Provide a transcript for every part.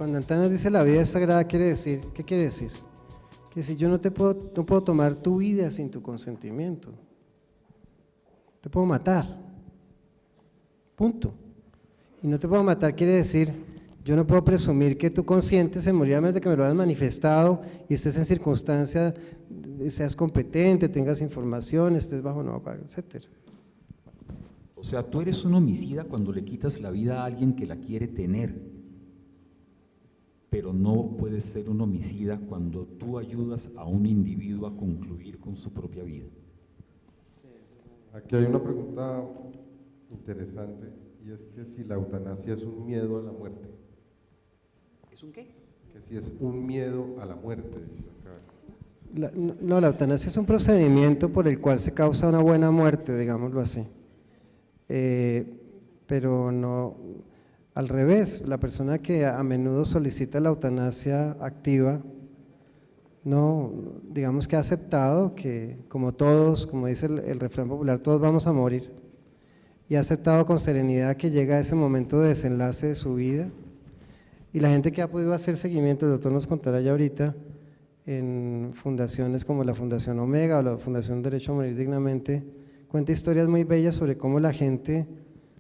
Cuando Antanas dice la vida es sagrada, quiere decir, ¿qué quiere decir? Que si yo no puedo tomar tu vida sin tu consentimiento, te puedo matar, punto. Y no te puedo matar quiere decir, yo no puedo presumir que tú consciente se morirá a menos de que me lo hayas manifestado y estés en circunstancia, seas competente, tengas información, estés bajo no pago, etcétera. O sea, tú eres un homicida cuando le quitas la vida a alguien que la quiere tener, pero no puedes ser un homicida cuando tú ayudas a un individuo a concluir con su propia vida. Aquí hay una pregunta interesante, y es que si la eutanasia es un miedo a la muerte. ¿Es un qué? Que si es un miedo a la muerte, dice acá. No, la eutanasia es un procedimiento por el cual se causa una buena muerte, digámoslo así. Pero no, al revés, la persona que a menudo solicita la eutanasia activa, no, digamos que ha aceptado que como todos, como dice el refrán popular, todos vamos a morir, y ha aceptado con serenidad que llega ese momento de desenlace de su vida, y la gente que ha podido hacer seguimiento, el doctor nos contará ya ahorita, en fundaciones como la Fundación Omega o la Fundación Derecho a Morir Dignamente, cuenta historias muy bellas sobre cómo la gente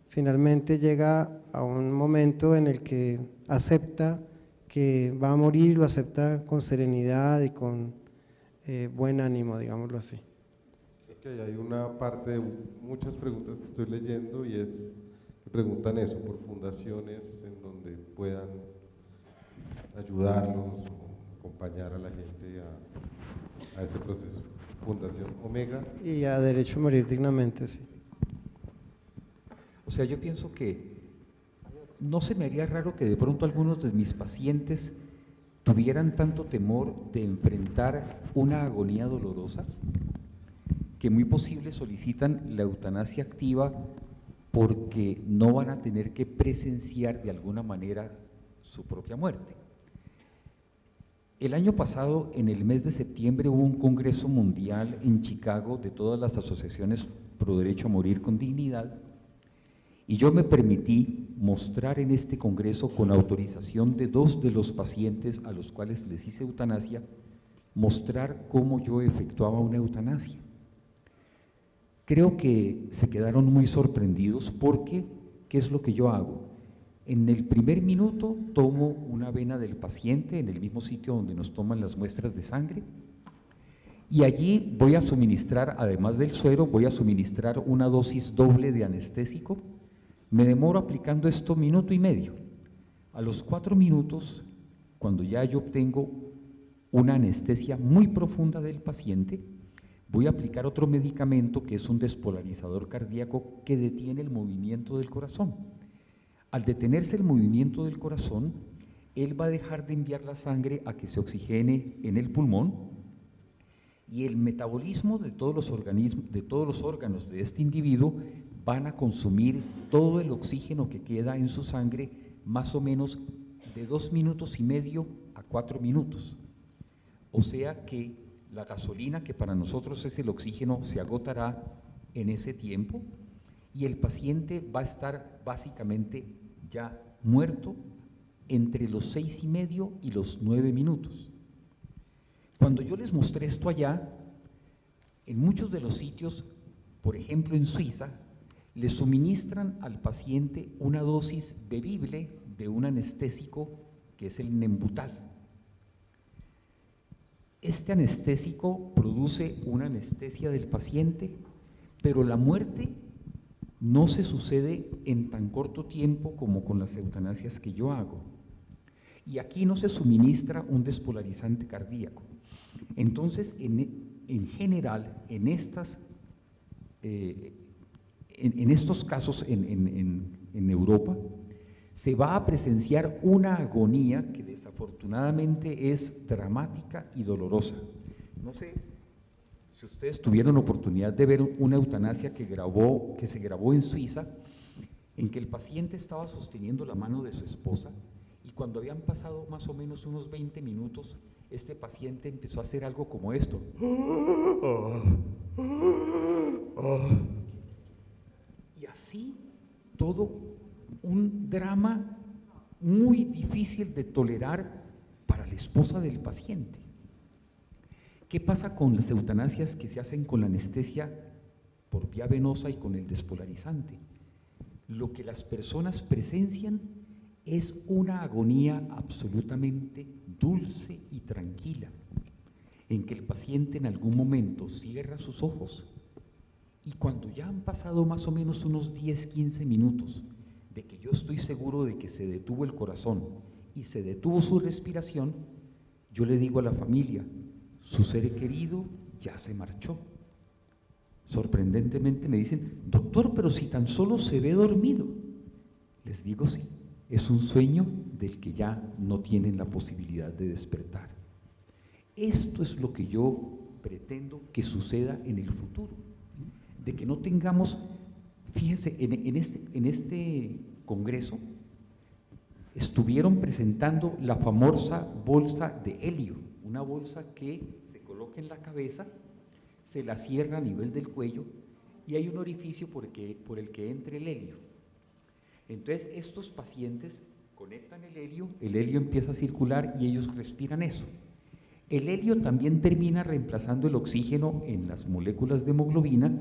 finalmente llega a un momento en el que acepta que va a morir, lo acepta con serenidad y con buen ánimo, digámoslo así. Ok, hay una parte de muchas preguntas que estoy leyendo y es que preguntan eso, por fundaciones en donde puedan ayudarlos o acompañar a la gente a ese proceso. Fundación Omega. Y a Derecho a Morir Dignamente, sí. O sea, yo pienso que no se me haría raro que de pronto algunos de mis pacientes tuvieran tanto temor de enfrentar una agonía dolorosa que muy posible solicitan la eutanasia activa porque no van a tener que presenciar de alguna manera su propia muerte. El año pasado, en el mes de septiembre, hubo un congreso mundial en Chicago de todas las asociaciones pro derecho a morir con dignidad, y yo me permití mostrar en este congreso, con autorización de 2 de los pacientes a los cuales les hice eutanasia, mostrar cómo yo efectuaba una eutanasia. Creo que se quedaron muy sorprendidos porque, ¿qué es lo que yo hago? En el primer minuto tomo una vena del paciente en el mismo sitio donde nos toman las muestras de sangre, y allí voy a suministrar, además del suero, voy a suministrar una dosis doble de anestésico. Me demoro aplicando esto 1,5 minutos. A los 4 minutos, cuando ya yo obtengo una anestesia muy profunda del paciente, voy a aplicar otro medicamento que es un despolarizador cardíaco que detiene el movimiento del corazón. Al detenerse el movimiento del corazón, él va a dejar de enviar la sangre a que se oxigene en el pulmón, y el metabolismo de todos los órganos de este individuo van a consumir todo el oxígeno que queda en su sangre, más o menos de 2,5 minutos a 4 minutos. O sea que la gasolina, que para nosotros es el oxígeno, se agotará en ese tiempo, y el paciente va a estar básicamente ya muerto entre los 6,5 y los 9 minutos. Cuando yo les mostré esto allá, en muchos de los sitios, por ejemplo en Suiza, le suministran al paciente una dosis bebible de un anestésico que es el Nembutal. Este anestésico produce una anestesia del paciente, pero la muerte no se sucede en tan corto tiempo como con las eutanasias que yo hago. Y aquí no se suministra un despolarizante cardíaco. Entonces, en general, en estos casos en Europa, se va a presenciar una agonía que desafortunadamente es dramática y dolorosa. No sé si ustedes tuvieron oportunidad de ver una eutanasia que se grabó en Suiza, en que el paciente estaba sosteniendo la mano de su esposa, y cuando habían pasado más o menos unos 20 minutos, este paciente empezó a hacer algo como esto. Y así todo un drama muy difícil de tolerar para la esposa del paciente. ¿Qué pasa con las eutanasias que se hacen con la anestesia por vía venosa y con el despolarizante? Lo que las personas presencian es una agonía absolutamente dulce y tranquila, en que el paciente en algún momento cierra sus ojos y cuando ya han pasado más o menos unos 10-15 minutos de que yo estoy seguro de que se detuvo el corazón y se detuvo su respiración, yo le digo a la familia, su ser querido ya se marchó. Sorprendentemente me dicen, doctor, pero si tan solo se ve dormido. Les digo sí, es un sueño del que ya no tienen la posibilidad de despertar. Esto es lo que yo pretendo que suceda en el futuro, de que no tengamos, fíjense, en este congreso estuvieron presentando la famosa bolsa de helio, una bolsa que se coloca en la cabeza, se la cierra a nivel del cuello y hay un orificio por el que entra el helio. Entonces estos pacientes conectan el helio empieza a circular y ellos respiran eso. El helio también termina reemplazando el oxígeno en las moléculas de hemoglobina,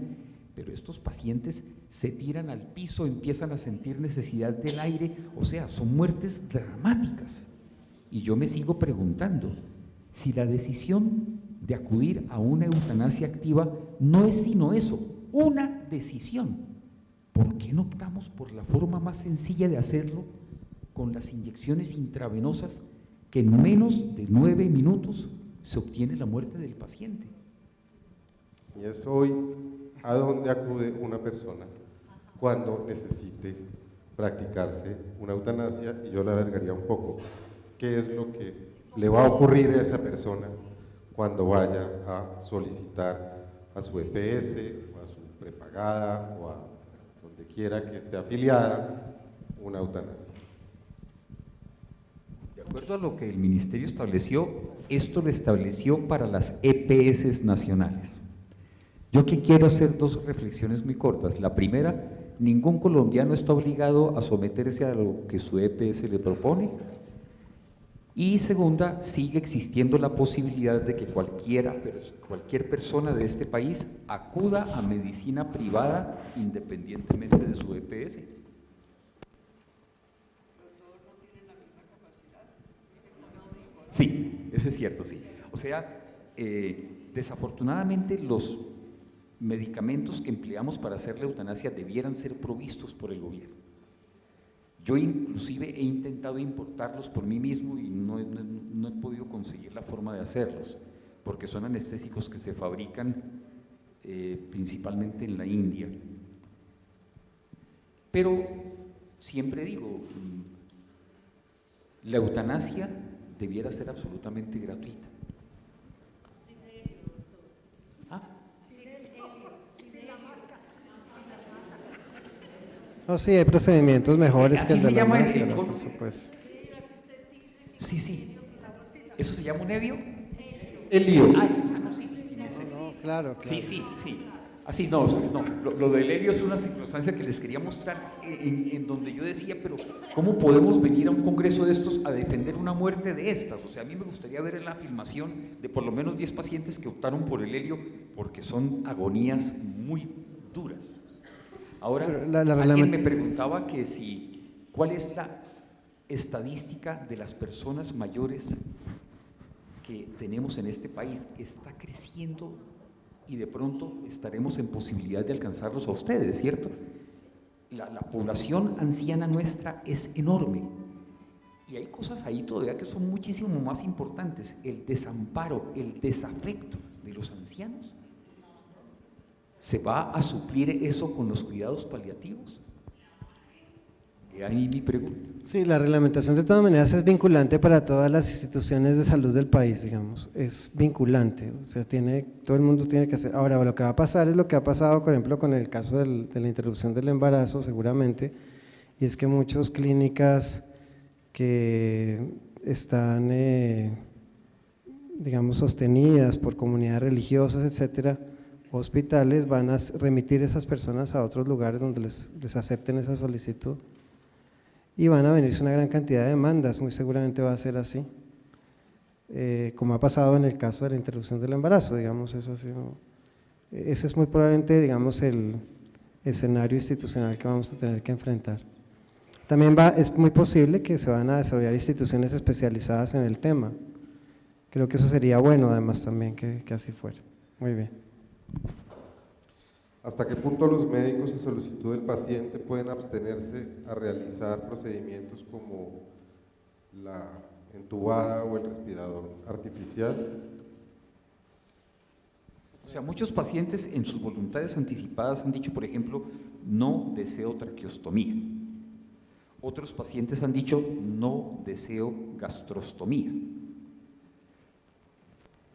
pero estos pacientes se tiran al piso, empiezan a sentir necesidad del aire, o sea, son muertes dramáticas. Y yo me sigo preguntando, si la decisión de acudir a una eutanasia activa no es sino eso, una decisión, ¿por qué no optamos por la forma más sencilla de hacerlo con las inyecciones intravenosas que en menos de 9 minutos se obtiene la muerte del paciente? Y es hoy a dónde acude una persona cuando necesite practicarse una eutanasia, y yo la alargaría un poco. ¿Qué es lo que le va a ocurrir a esa persona cuando vaya a solicitar a su EPS, o a su prepagada, o a donde quiera que esté afiliada, una eutanasia? De acuerdo a lo que el Ministerio estableció, esto lo estableció para las EPS nacionales. Yo que quiero hacer 2 reflexiones muy cortas. La primera, ningún colombiano está obligado a someterse a lo que su EPS le propone. Y segunda, sigue existiendo la posibilidad de que cualquier persona de este país acuda a medicina privada independientemente de su EPS. Sí, eso es cierto, sí. O sea, desafortunadamente los medicamentos que empleamos para hacer la eutanasia debieran ser provistos por el gobierno. Yo inclusive he intentado importarlos por mí mismo y no he podido conseguir la forma de hacerlos, porque son anestésicos que se fabrican principalmente en la India. Pero siempre digo, la eutanasia debiera ser absolutamente gratuita. No, sí, hay procedimientos mejores que el Así de se la llama máscara, por supuesto. Sí. ¿Eso se llama un helio? Helio. No, sí, No, claro. Sí. Así, no, lo del helio es una circunstancia que les quería mostrar en donde yo decía, pero ¿cómo podemos venir a un congreso de estos a defender una muerte de estas? O sea, a mí me gustaría ver en la filmación de por lo menos 10 pacientes que optaron por el helio porque son agonías muy duras. Ahora, alguien me preguntaba que ¿cuál es la estadística de las personas mayores que tenemos en este país? Está creciendo y de pronto estaremos en posibilidad de alcanzarlos a ustedes, ¿cierto? La población anciana nuestra es enorme y hay cosas ahí todavía que son muchísimo más importantes. El desamparo, el desafecto de los ancianos. ¿Se va a suplir eso con los cuidados paliativos? Y ahí mi pregunta. Sí, la reglamentación de todas maneras es vinculante para todas las instituciones de salud del país, digamos, es vinculante, o sea, todo el mundo tiene que hacer. Ahora, lo que va a pasar es lo que ha pasado, por ejemplo, con el caso de la interrupción del embarazo, seguramente, y es que muchas clínicas que están, digamos, sostenidas por comunidades religiosas, etcétera, hospitales van a remitir a esas personas a otros lugares donde les acepten esa solicitud. y van a venirse una gran cantidad de demandas, muy seguramente va a ser así, como ha pasado en el caso de la interrupción del embarazo, digamos, eso ha sido, ese es muy probablemente, digamos, el escenario institucional que vamos a tener que enfrentar. También es muy posible que se van a desarrollar instituciones especializadas en el tema. Creo que eso sería bueno además también que así fuera. Muy bien. ¿Hasta qué punto los médicos, a solicitud del paciente, pueden abstenerse a realizar procedimientos como la entubada o el respirador artificial? O sea, muchos pacientes en sus voluntades anticipadas han dicho, por ejemplo, no deseo traqueostomía. Otros pacientes han dicho, no deseo gastrostomía.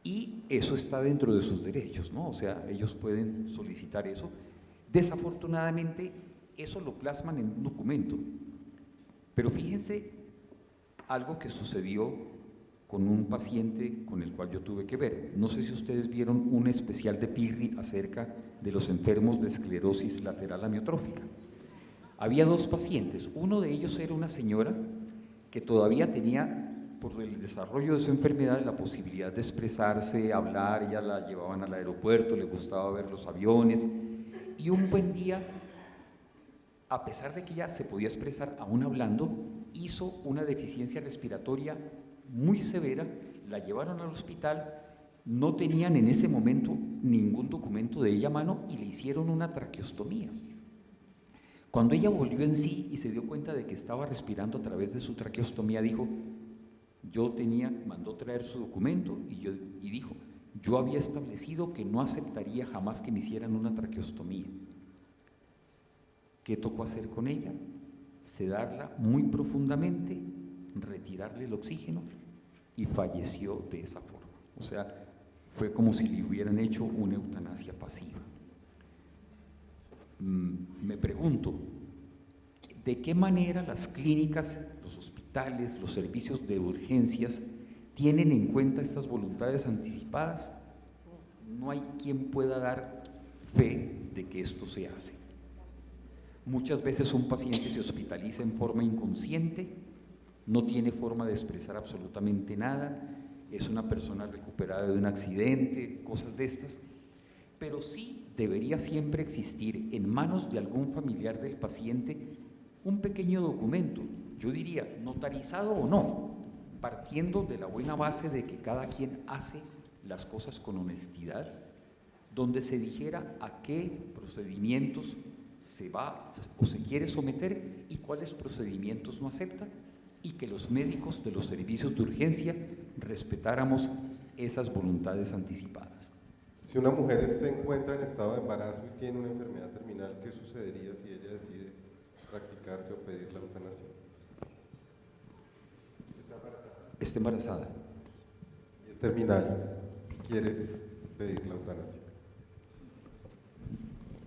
Y eso está dentro de sus derechos, ¿no? O sea, ellos pueden solicitar eso. Desafortunadamente, eso lo plasman en un documento. Pero fíjense algo que sucedió con un paciente con el cual yo tuve que ver. No sé si ustedes vieron un especial de Pirri acerca de los enfermos de esclerosis lateral amiotrófica. Había dos pacientes, uno de ellos era una señora que todavía tenía, por el desarrollo de su enfermedad, la posibilidad de expresarse, hablar, ya la llevaban al aeropuerto, le gustaba ver los aviones, y un buen día, a pesar de que ya se podía expresar aún hablando, hizo una deficiencia respiratoria muy severa, la llevaron al hospital, no tenían en ese momento ningún documento de ella a mano y le hicieron una traqueostomía. Cuando ella volvió en sí y se dio cuenta de que estaba respirando a través de su traqueostomía, dijo, mandó traer su documento y dijo, yo había establecido que no aceptaría jamás que me hicieran una traqueostomía. ¿Qué tocó hacer con ella? Sedarla muy profundamente, retirarle el oxígeno y falleció de esa forma. O sea, fue como si le hubieran hecho una eutanasia pasiva. Me pregunto, ¿de qué manera las clínicas, los hospitales, los servicios de urgencias tienen en cuenta estas voluntades anticipadas? No hay quien pueda dar fe de que esto se hace. Muchas veces un paciente se hospitaliza en forma inconsciente, no tiene forma de expresar absolutamente nada, es una persona recuperada de un accidente, cosas de estas, pero sí debería siempre existir en manos de algún familiar del paciente un pequeño documento, yo diría notarizado o no, partiendo de la buena base de que cada quien hace las cosas con honestidad, donde se dijera a qué procedimientos se va o se quiere someter y cuáles procedimientos no acepta, y que los médicos de los servicios de urgencia respetáramos esas voluntades anticipadas. Si una mujer se encuentra en estado de embarazo y tiene una enfermedad terminal, ¿qué sucedería si ella decide practicarse o pedir la eutanasia? Está embarazada. Y es terminal y quiere pedir la eutanasia.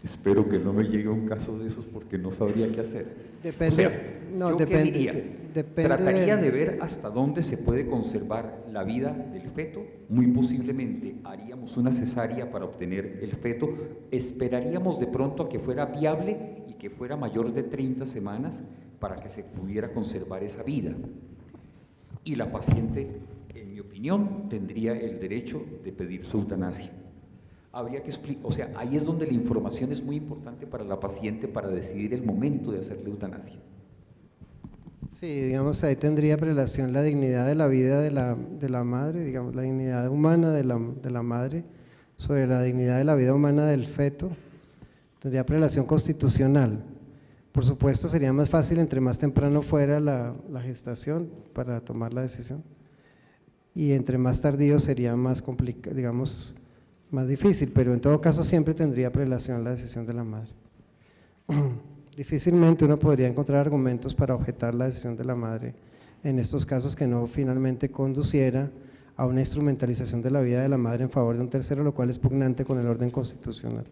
Espero que no me llegue un caso de esos porque no sabría qué hacer. Depende, O sea, no, ¿yo depende, qué diría? depende Trataría de ver hasta dónde se puede conservar la vida del feto, muy posiblemente haríamos una cesárea para obtener el feto, esperaríamos de pronto a que fuera viable y que fuera mayor de 30 semanas para que se pudiera conservar esa vida. Y la paciente, en mi opinión, tendría el derecho de pedir su eutanasia. Habría que explicar, o sea, ahí es donde la información es muy importante para la paciente para decidir el momento de hacerle eutanasia. Sí, digamos, ahí tendría prelación la dignidad de la vida de la madre, digamos, la dignidad humana de la madre sobre la dignidad de la vida humana del feto, tendría prelación constitucional. Por supuesto, sería más fácil entre más temprano fuera la gestación para tomar la decisión, y entre más tardío sería más complicado, digamos, más difícil, pero en todo caso siempre tendría prelación la decisión de la madre. Difícilmente uno podría encontrar argumentos para objetar la decisión de la madre en estos casos que no finalmente conduciera a una instrumentalización de la vida de la madre en favor de un tercero, lo cual es pugnante con el orden constitucional.